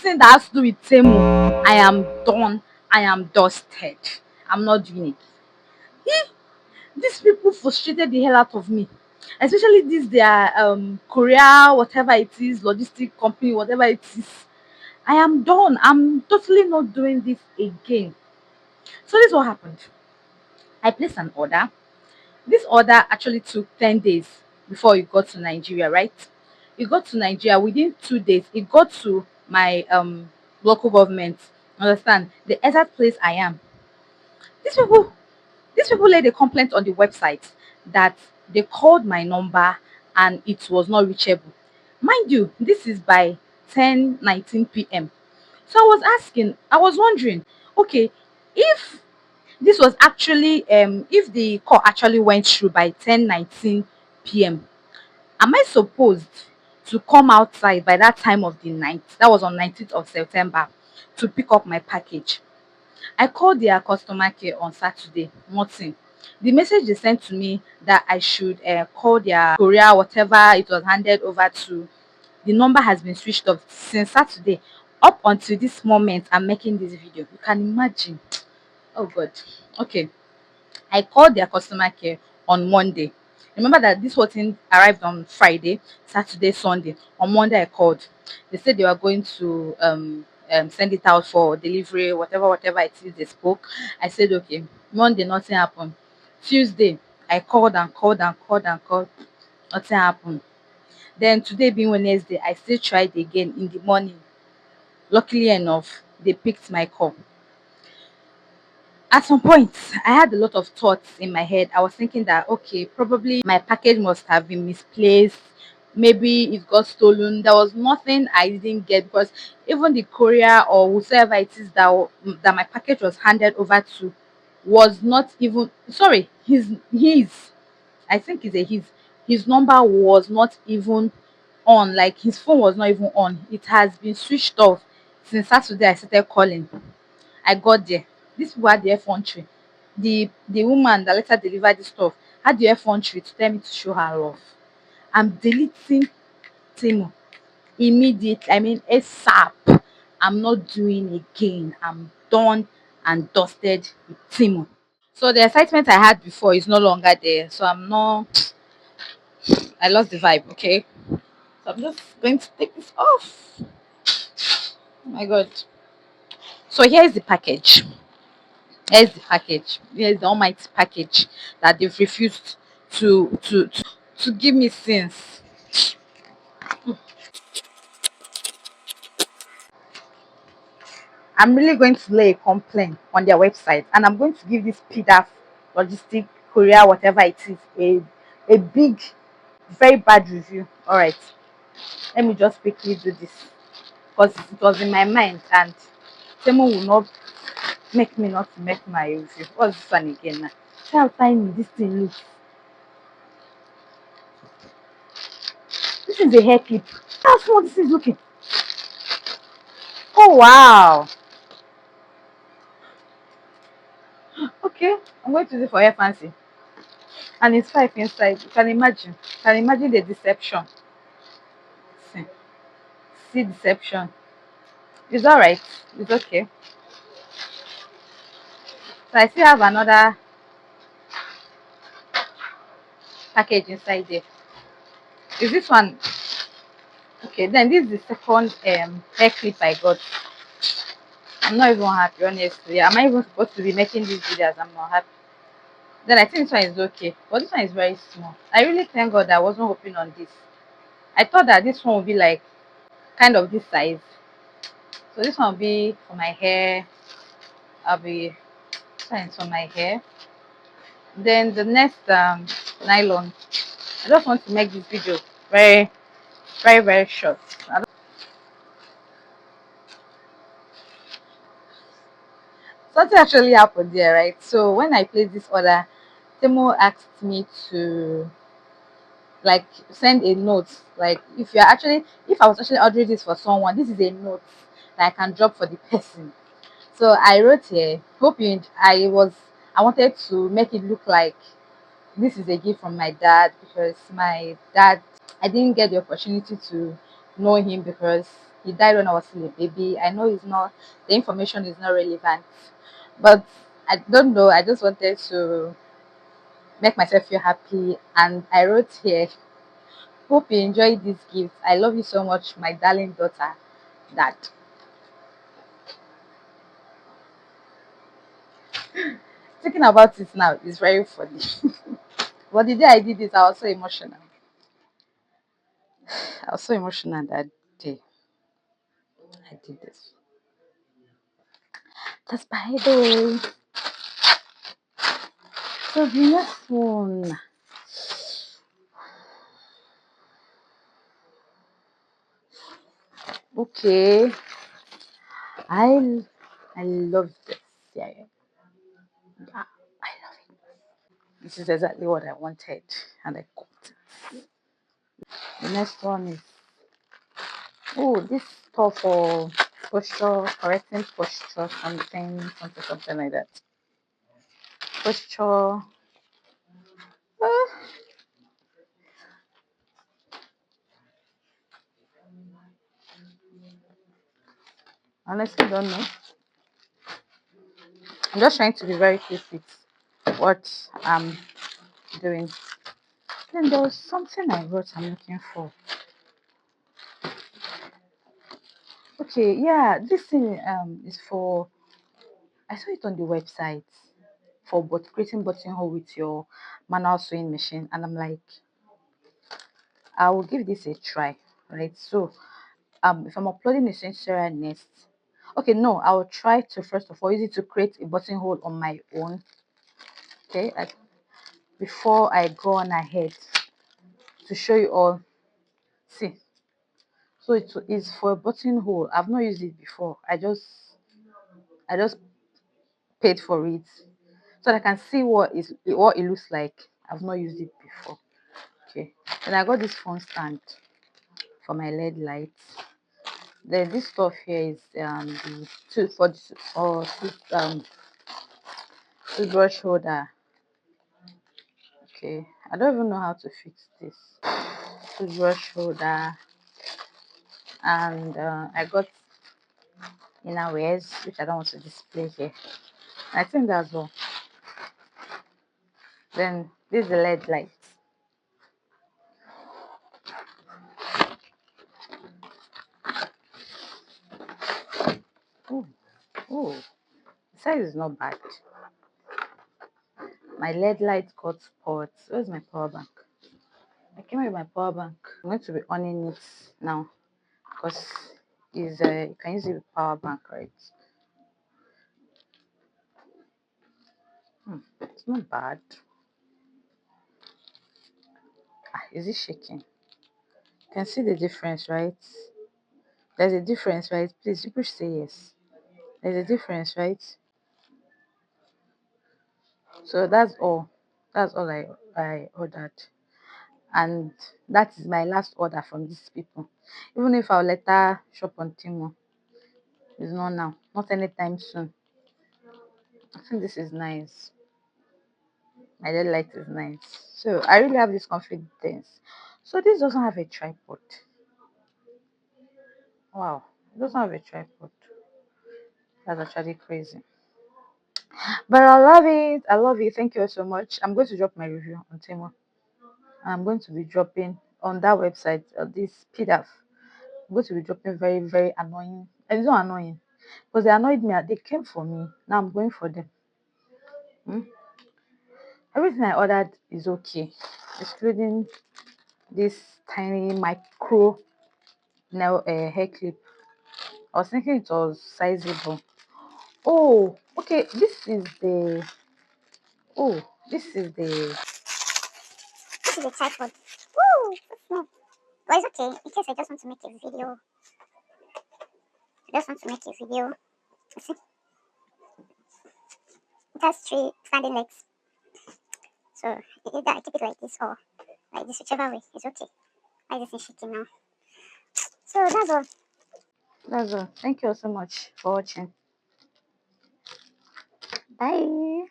anything that has to do with Temu, I am done. I am dusted. I'm not doing it. These people frustrated the hell out of me, especially this their courier, whatever it is, logistic company, whatever it is. I am done. I'm totally not doing this again. So this is what happened. I placed an order. This order actually took 10 days before it got to Nigeria, right? It got to Nigeria within 2 days. It got to my local government. Understand? The exact place I am. These people These people laid a complaint on the website that they called my number and it was not reachable. Mind you, this is by 10:19 p.m. So I was wondering, okay, if this was actually if the call actually went through by 10:19 p.m., am I supposed to come outside by that time of the night? That was on 19th of September to pick up my package. I called their customer care on Saturday, nothing. The message they sent to me that I should call their courier, whatever it was handed over to, the number has been switched off since Saturday. Up until this moment, I'm making this video. You can imagine. Oh God. Okay. I called their customer care on Monday. Remember that this whole thing arrived on Friday, Saturday, Sunday. On Monday, I called. They said they were going to send it out for delivery, whatever it is they spoke. I said, okay. Monday, nothing happened. Tuesday, I called and called and called and called. Nothing happened. Then today being Wednesday, I still tried again in the morning. Luckily enough, they picked my call. At some point, I had a lot of thoughts in my head. I was thinking that, okay, probably my package must have been misplaced. Maybe it got stolen. There was nothing I didn't get because even the courier or whoever it is that my package was handed over to was not even, sorry, his I think it's a his number was not even on, like his phone was not even on. It has been switched off since Saturday. I started calling. I got there. These people had the effrontery. The woman that later delivered the stuff had the effrontery to tell me to show her off. I'm deleting Temu immediately. I mean ASAP. I'm not doing again. I'm done and dusted with Temu. So the excitement I had before is no longer there. So I lost the vibe, okay? So I'm just going to take this off. Oh my god. So here's the package. Here's the package. Here's the almighty package that they've refused to give me since. I'm really going to lay a complaint on their website and I'm going to give this Speedaf logistic courier, whatever it is, a big, very bad review. Alright. Let me just quickly do this. Because it was in my mind and Temu will not make me not to make my review. What's this one again now? See how tiny this thing looks. This is a hair clip. How small this is looking. Oh wow. Okay, I'm going to use it for hair fancy. And it's 5 inside. You can imagine. You can imagine the deception. See, see deception. It's alright. It's okay. So I still have another package inside there. Is this one okay? Then this is the second hair clip I got. I'm not even happy, honestly. Am I even supposed to be making these videos? I'm not happy. Then I think this one is okay, but this one is very small. I really thank God that I wasn't hoping on this. I thought that this one would be like kind of this size. So this one will be for my hair. I'll be trying for my hair. Then the next nylon. I just want to make this video very, very, very short. Something actually happened there, right? So when I placed this order, Temu asked me to like send a note, like if I was actually ordering this for someone, this is a note that I can drop for the person. So I wrote here, hope you I wanted to make it look like this is a gift from my dad, because my dad, I didn't get the opportunity to know him because he died when I was still a baby. I know it's not, the information is not relevant, but I don't know. I just wanted to make myself feel happy, and I wrote here, hope you enjoy this gift. I love you so much, my darling daughter. That thinking about it now is very funny. But the day I did this, I was so emotional. I was so emotional that day I did this. That's by the way. So the next one. Okay. I I love this. Yeah, yeah. Yeah, I love it. This is exactly what I wanted, and I got it. The next one is, oh, this stuff for posture, correcting posture, something like that. Posture. Uh, honestly, don't know. I'm just trying to be very quick with what I'm doing. Then there was something I wrote I'm looking for. Okay, yeah, this thing is for, I saw it on the website for creating buttonhole with your manual sewing machine, and I'm like, I will give this a try, right? So if I'm uploading a tutorial next, okay, no, I will try to first of all use it to create a buttonhole on my own. Okay, before I go on ahead to show you all. See, so it is for a buttonhole. I've not used it before. I just paid for it so that I can see what it looks like. I've not used it before. Okay, and I got this phone stand for my LED lights. Then this stuff here is the toothbrush holder. Okay, I don't even know how to fix this toothbrush holder, and I got inner wears which I don't want to display here. I think that's all. Then this is the LED light. Oh, oh, the size is not bad. My LED light got spots. Where's my power bank? I came with my power bank. I'm going to be on it now because is you can use it with power bank, right? It's not bad. Is it shaking? You can see the difference, right? There's a difference, right? Please, people say yes. There's a difference, right? So that's all. That's all I ordered, and that is my last order from these people. Even if I'll later shop on Temu, it's not now, not anytime soon. I think this is nice. My little light is nice. So I really have this confidence. So this doesn't have a tripod. Wow, it doesn't have a tripod. That's actually crazy. But I love it. I love it. Thank you so much. I'm going to drop my review on Temu. I'm going to be dropping on that website, this Speedaf. I'm going to be dropping very, very annoying. And it's not annoying because they annoyed me. They came for me. Now I'm going for them. Hmm? Everything I ordered is okay, excluding this tiny micro nail hair clip. I was thinking it was sizable. Oh, okay. Oh, this is the tripod. Woo! So small. But it's okay. In case I just want to make a video. You see, it has three standing legs. So either I keep it like this or like this, whichever way. It's okay. I just shaking now. So that's all. That's all. Thank you all so much for watching. Bye.